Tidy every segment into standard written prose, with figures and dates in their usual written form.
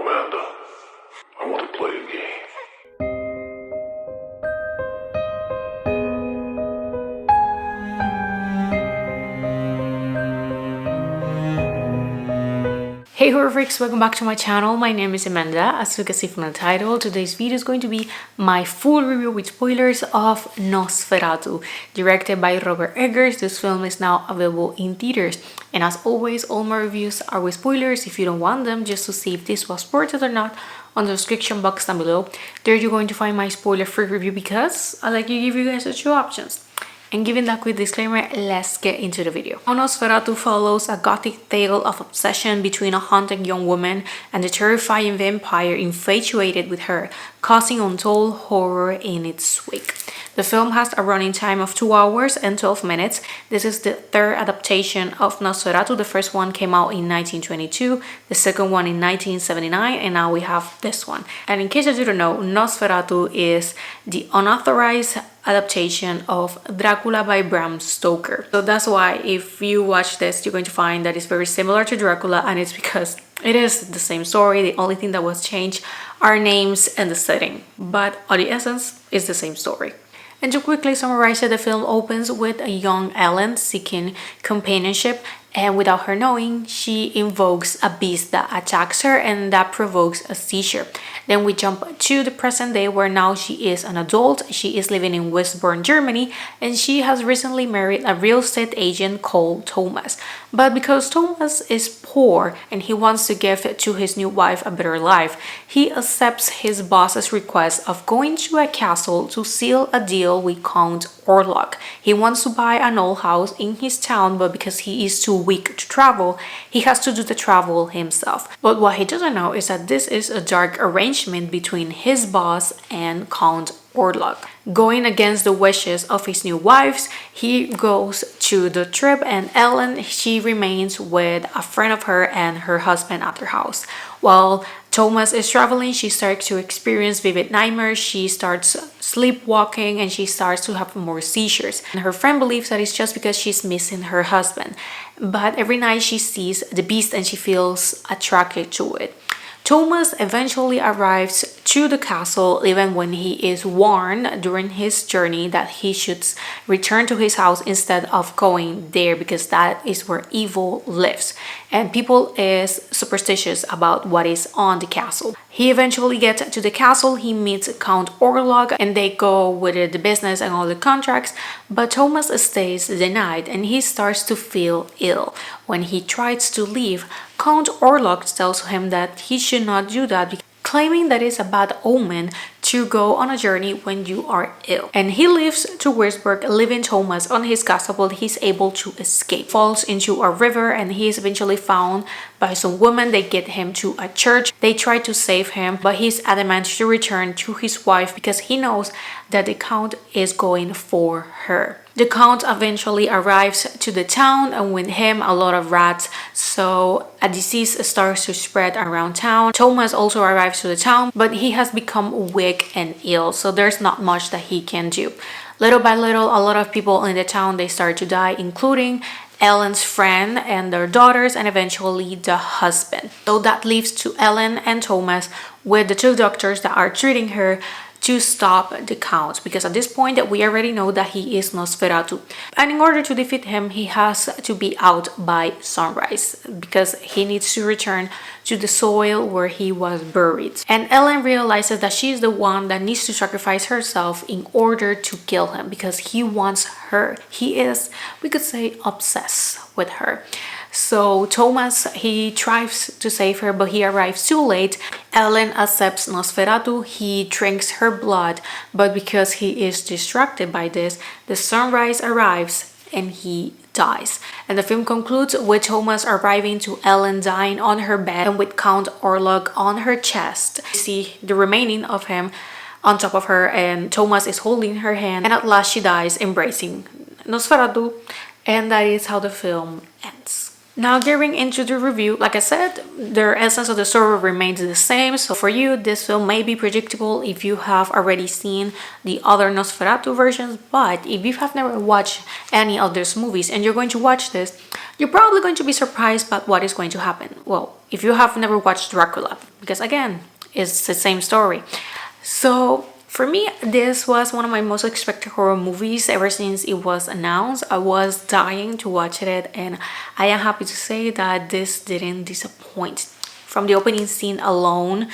Amanda, I want to play a game. Hey horror freaks, welcome back to my channel. My name is Amanda. As you can see from the title, today's video is going to be my full review with spoilers of Nosferatu, directed by Robert Eggers. This film is now available in theaters, and as always, all my reviews are with spoilers. If you don't want them, just to see if this was worth it or not, on the description box down below, there you're going to find my spoiler-free review because I like to give you guys the two options. And given that quick disclaimer, let's get into the video. Nosferatu follows a gothic tale of obsession between a haunted young woman and the terrifying vampire infatuated with her, causing untold horror in its wake. The film has a running time of 2 hours and 12 minutes. This is the third adaptation of Nosferatu. The first one came out in 1922, the second one in 1979, and now we have this one. And in case you don't know, Nosferatu is the unauthorized adaptation of Dracula by Bram Stoker. So that's why if you watch this, you're going to find that it's very similar to Dracula, and it's because it is the same story. The only thing that was changed are names and the setting, but on the essence is the same story. And to quickly summarize it, the film opens with a young Ellen seeking companionship, and without her knowing, she invokes a beast that attacks her and that provokes a seizure. Then we jump to the present day, where now she is an adult. She is living in Westbourne, Germany, and she has recently married a real estate agent called Thomas. But because Thomas is poor and he wants to give to his new wife a better life, he accepts his boss's request of going to a castle to seal a deal with Count Orlok. He wants to buy an old house in his town, but because he is too weak to travel, he has to do the travel himself. But what he doesn't know is that this is a dark arrangement between his boss and Count Orlok. Going against the wishes of his new wives, he goes to the trip, and Ellen, she remains with a friend of her and her husband at their house. While Thomas is traveling, she starts to experience vivid nightmares, she starts sleepwalking, and she starts to have more seizures. And her friend believes that it's just because she's missing her husband. But every night she sees the beast and she feels attracted to it. Thomas eventually arrives to the castle, even when he is warned during his journey that he should return to his house instead of going there, because that is where evil lives and people is superstitious about what is on the castle. He eventually gets to the castle, he meets Count Orlok, and they go with the business and all the contracts, but Thomas stays the night and he starts to feel ill. When he tries to leave, Count Orlok tells him that he should not do that, claiming that it's a bad omen to go on a journey when you are ill. And he leaves to Würzburg, leaving Thomas on his castle, but he's able to escape. Falls into a river and he is eventually found by some women. They get him to a church. They try to save him, but he's adamant to return to his wife because he knows that the Count is going for her. The Count eventually arrives to the town, and with him a lot of rats, so a disease starts to spread around town. Thomas also arrives to the town, but he has become weak and ill, so there's not much that he can do. Little by little, a lot of people in the town, they start to die, including Ellen's friend and their daughters, and eventually the husband. So that leaves to Ellen and Thomas with the two doctors that are treating her to stop the Count, because at this point we already know that he is Nosferatu, and in order to defeat him he has to be out by sunrise because he needs to return to the soil where he was buried. And Ellen realizes that she is the one that needs to sacrifice herself in order to kill him because he wants her. He is, we could say, obsessed with her. So Thomas, he tries to save her, but he arrives too late. Ellen accepts Nosferatu, he drinks her blood, but because he is distracted by this, the sunrise arrives and he dies. And the film concludes with Thomas arriving to Ellen dying on her bed and with Count Orlok on her chest. You see the remaining of him on top of her, and Thomas is holding her hand, and at last she dies embracing Nosferatu, and that is how the film ends. Now getting into the review, like I said, the essence of the story remains the same. So for you, this film may be predictable if you have already seen the other Nosferatu versions. But if you have never watched any of those movies and you're going to watch this, you're probably going to be surprised by what is going to happen. Well, if you have never watched Dracula, because again, it's the same story. So for me, this was one of my most expected horror movies ever since it was announced. I was dying to watch it, and I am happy to say that this didn't disappoint. From the opening scene alone,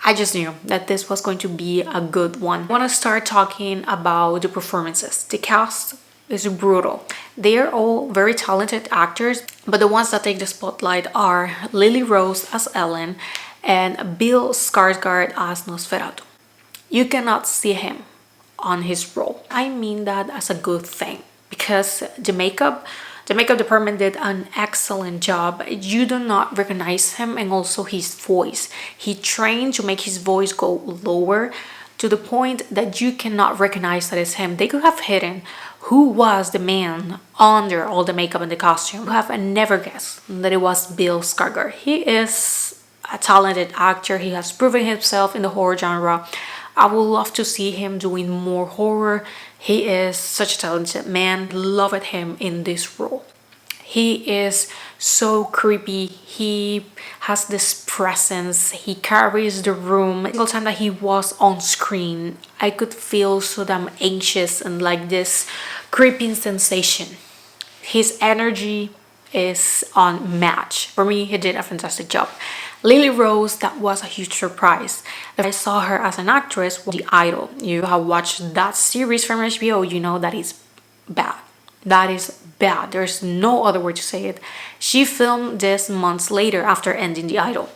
I just knew that this was going to be a good one. I want to start talking about the performances. The cast is brutal. They are all very talented actors, but the ones that take the spotlight are Lily Rose as Ellen and Bill Skarsgård as Nosferatu. You cannot see him on his role. I mean that as a good thing, because the makeup department did an excellent job. You do not recognize him, and also his voice. He trained to make his voice go lower to the point that you cannot recognize that it's him. They could have hidden who was the man under all the makeup and the costume. You have never guessed that it was Bill Skarsgård. He is a talented actor. He has proven himself in the horror genre. I would love to see him doing more horror. He is such a talented man. Loved him in this role. He is so creepy. He has this presence. He carries the room. Every single time that he was on screen, I could feel so damn anxious and like this creeping sensation. His energy is unmatched. For me, he did a fantastic job. Lily Rose, that was a huge surprise. I saw her as an actress, The Idol. You have watched that series from HBO, you know that is bad. That is bad. There's no other word to say it. She filmed this months later after ending The Idol.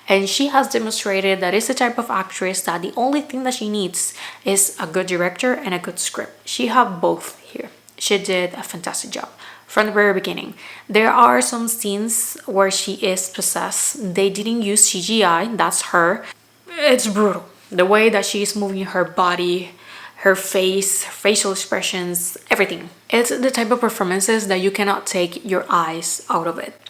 And she has demonstrated that it's the type of actress that the only thing that she needs is a good director and a good script. She had both here. She did a fantastic job. From the very beginning, there are some scenes where she is possessed. They didn't use CGI, that's her. It's brutal. The way that she is moving her body, her face, facial expressions, everything. It's the type of performances that you cannot take your eyes out of it.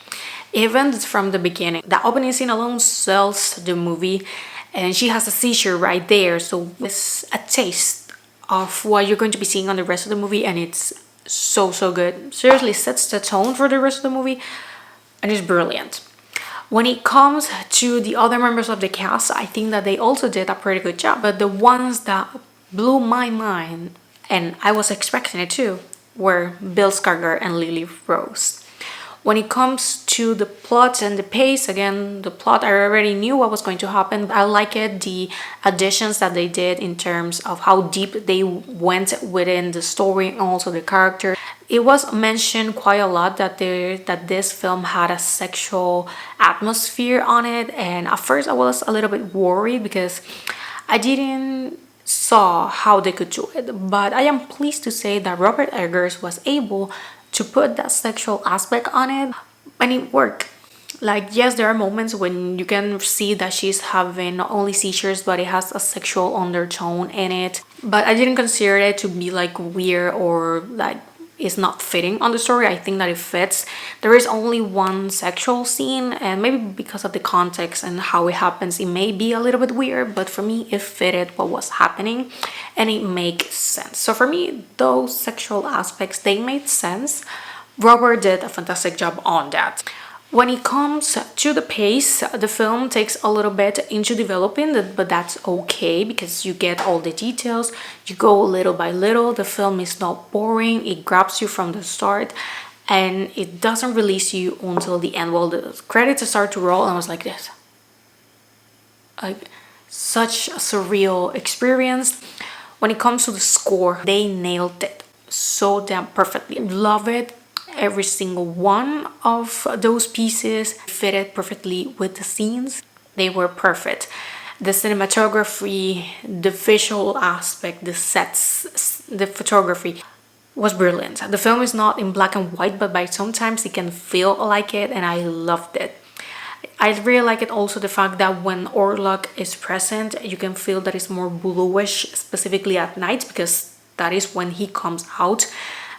Even from the beginning, the opening scene alone sells the movie, and she has a seizure right there. So it's a taste of what you're going to be seeing on the rest of the movie, and it's so good. Seriously sets the tone for the rest of the movie, and it's brilliant. When it comes to the other members of the cast, I think that they also did a pretty good job, but the ones that blew my mind, and I was expecting it too, were Bill Skarsgård and Lily Rose. When it comes to the plot and the pace, again, the plot, I already knew what was going to happen. I like it, the additions that they did in terms of how deep they went within the story and also the character. It was mentioned quite a lot that this film had a sexual atmosphere on it, and at first I was a little bit worried because I didn't saw how they could do it, but I am pleased to say that Robert Eggers was able to put that sexual aspect on it, and it worked. Like, yes, there are moments when you can see that she's having not only seizures, but it has a sexual undertone in it, but I didn't consider it to be like weird or like it's not fitting on the story. I think that it fits. There is only one sexual scene, and maybe because of the context and how it happens, it may be a little bit weird, but for me it fitted what was happening and it makes sense. So for me, those sexual aspects, they made sense. Robert did a fantastic job on that. When it comes to the pace, the film takes a little bit into developing, but that's okay because you get all the details. You go little by little. The film is not boring. It grabs you from the start, and it doesn't release you until the end. Well, the credits start to roll, and I was like this. Like, such a surreal experience. When it comes to the score, they nailed it so damn perfectly. Love it. Every single one of those pieces fitted perfectly with the scenes. They were perfect. The cinematography, the visual aspect, the sets, the photography was brilliant. The film is not in black and white, but by sometimes it can feel like it, and I loved it. I really like it also the fact that when Orlok is present, you can feel that it's more bluish, specifically at night, because that is when he comes out.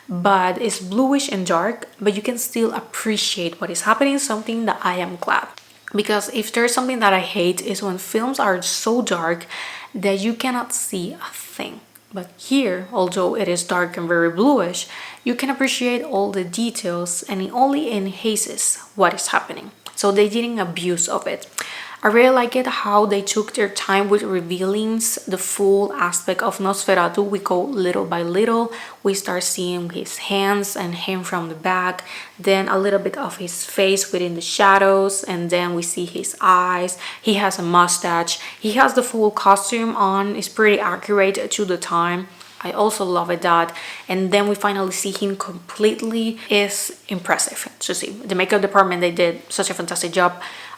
But it's bluish and dark, but you can still appreciate what is happening, something that I am glad. Because if there's something that I hate is when films are so dark that you cannot see a thing. But here, although it is dark and very bluish, you can appreciate all the details, and it only enhances what is happening. So so they didn't abuse of it. I really like it how they took their time with revealing the full aspect of Nosferatu. We go little by little. We start seeing his hands and him from the back, then a little bit of his face within the shadows, and then we see his eyes. He has a mustache. He has the full costume on. It's pretty accurate to the time. I also love it that. And then we finally see him completely. Is impressive to see. The makeup department, they did such a fantastic job.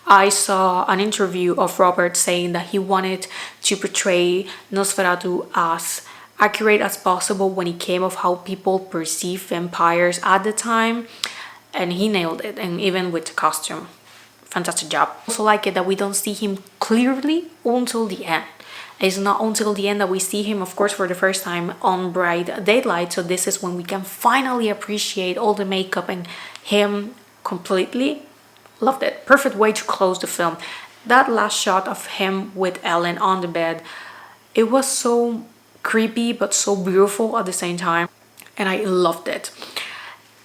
I saw an interview of Robert saying that he wanted to portray Nosferatu as accurate as possible when it came of how people perceive vampires at the time, and he nailed it. And even with the costume, fantastic job. Also like it that we don't see him clearly until the end. It's not until the end that we see him, of course, for the first time on bright daylight. So this is when we can finally appreciate all the makeup and him completely. Loved it. Perfect way to close the film. That last shot of him with Ellen on the bed, it was so creepy but so beautiful at the same time, and I loved it.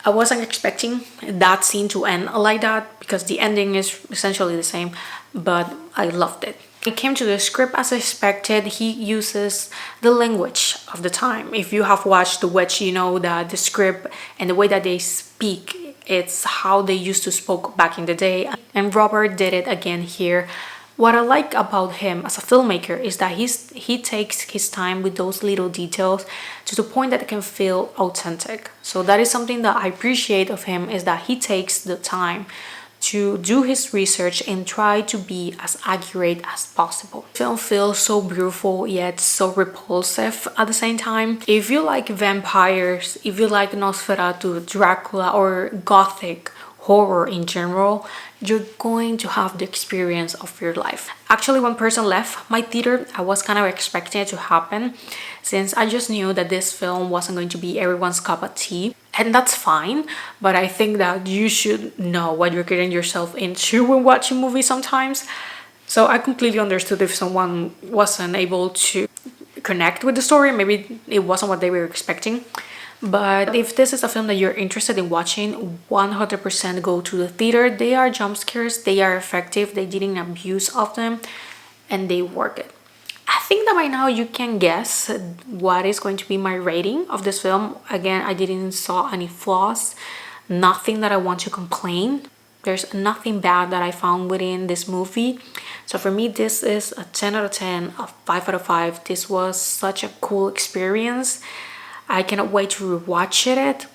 I wasn't expecting that scene to end like that because the ending is essentially the same, but I loved it. It came to the script as expected. He uses the language of the time. If you have watched The Witch, you know that the script and the way that they speak, it's how they used to speak back in the day. And Robert did it again here. What I like about him as a filmmaker is that he takes his time with those little details to the point that it can feel authentic. So that is something that I appreciate of him, is that he takes the time to do his research and try to be as accurate as possible. The film feels so beautiful yet so repulsive at the same time. If you like vampires, if you like Nosferatu, Dracula, or gothic horror in general, you're going to have the experience of your life. Actually, one person left my theater. I was kind of expecting it to happen since I just knew that this film wasn't going to be everyone's cup of tea. And that's fine, but I think that you should know what you're getting yourself into when watching movies sometimes. So I completely understood if someone wasn't able to connect with the story. Maybe it wasn't what they were expecting. But if this is a film that you're interested in watching, 100% go to the theater. They are jump scares, they are effective, they didn't abuse of them, and they work it. I think that by now you can guess what is going to be my rating of this film. Again, I didn't saw any flaws, nothing that I want to complain. There's nothing bad that I found within this movie. So for me, this is a 10 out of 10, a 5 out of 5. This was such a cool experience. I cannot wait to rewatch it.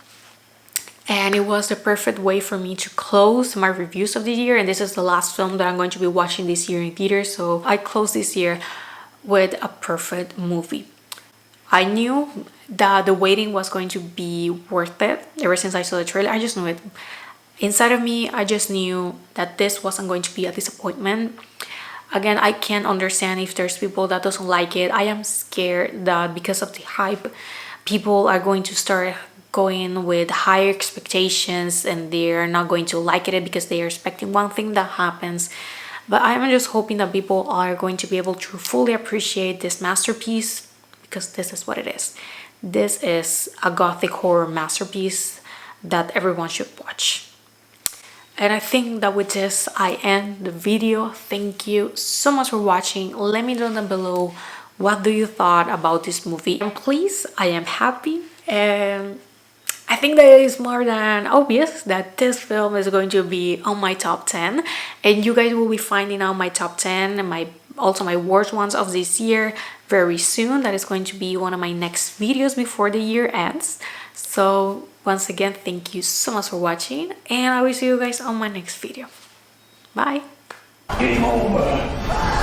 And it was the perfect way for me to close my reviews of the year. And this is the last film that I'm going to be watching this year in theaters. So I close this year with a perfect movie. I knew that the waiting was going to be worth it. Ever since I saw the trailer, I just knew it. Inside of me, I just knew that this wasn't going to be a disappointment. Again, I can't understand if there's people that doesn't like it. I am scared that because of the hype, people are going to start going with higher expectations and they're not going to like it because they are expecting one thing that happens. But I'm just hoping that people are going to be able to fully appreciate this masterpiece, because this is what it is. This is a gothic horror masterpiece that everyone should watch. And I think that with this, I end the video. Thank you so much for watching. Let me know down below, what do you thought about this movie? And please, I am happy, and I think that it is more than obvious that this film is going to be on my top 10, and you guys will be finding out my top 10 and also my worst ones of this year very soon. That is going to be one of my next videos before the year ends. So once again, thank you so much for watching, and I will see you guys on my next video. Bye. Game over.